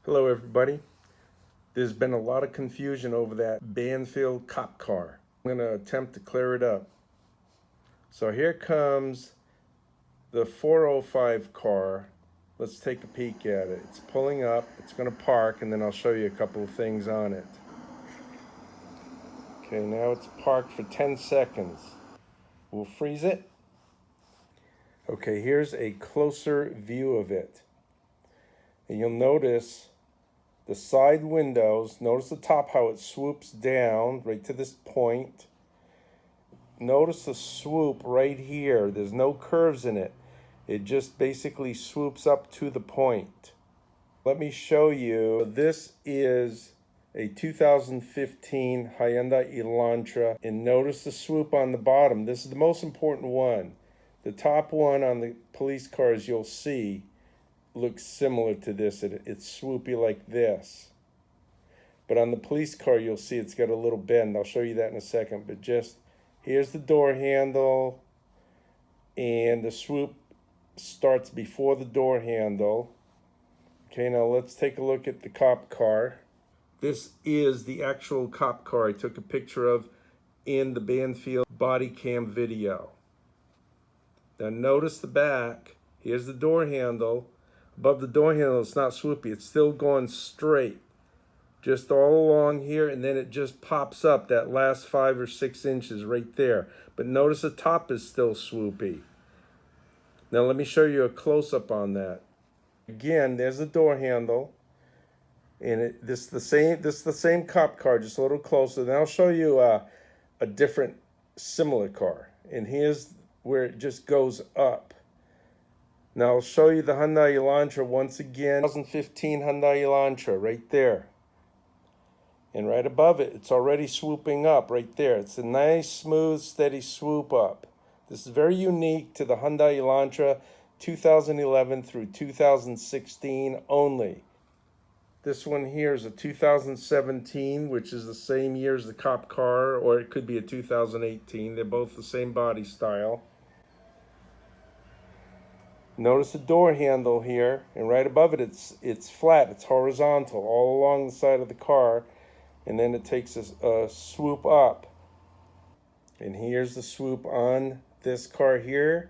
Hello everybody. There's been a lot of confusion over that Bandfield cop car. I'm going to attempt to clear it up. So here comes the 405 car. Let's take a peek at it. It's pulling up, it's going to park, and then I'll show you a couple of things on it. Okay, now it's parked for 10 seconds. We'll freeze it. Okay, here's a closer view of it. And you'll notice the side windows. Notice the top, how it swoops down right to this point. Notice the swoop right here. There's no curves in it. It just basically swoops up to the point. Let me show you. This is a 2015 Hyundai Elantra. And notice the swoop on the bottom. This is the most important one. The top one on the police cars you'll see looks similar to this. It's swoopy like this. But on the police car, you'll see it's got a little bend. I'll show you that in a second. But just, here's the door handle. And the swoop starts before the door handle. Okay, now let's take a look at the cop car. This is the actual cop car I took a picture of in the Bandfield body cam video. Now notice the back. Here's the door handle. Above the door handle, it's not swoopy. It's still going straight. Just all along here, and then it just pops up that last 5 or 6 inches right there. But notice the top is still swoopy. Now let me show you a close-up on that. Again, there's the door handle. And this is the same cop car, just a little closer. Then I'll show you a different similar car. And here's where it just goes up. Now I'll show you the Hyundai Elantra once again. 2015 Hyundai Elantra right there. And right above it, it's already swooping up right there. It's a nice, smooth, steady swoop up. This is very unique to the Hyundai Elantra 2011 through 2016 only. This one here is a 2017, which is the same year as the cop car, or it could be a 2018. They're both the same body style. Notice the door handle here, and right above it, it's flat, it's horizontal all along the side of the car, and then it takes a swoop up. And here's the swoop on this car here.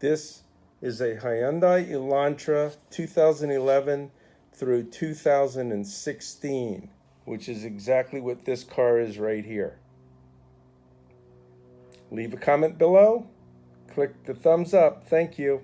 This is a Hyundai Elantra 2011 through 2016, which is exactly what this car is right here. Leave a comment below. Click the thumbs up. Thank you.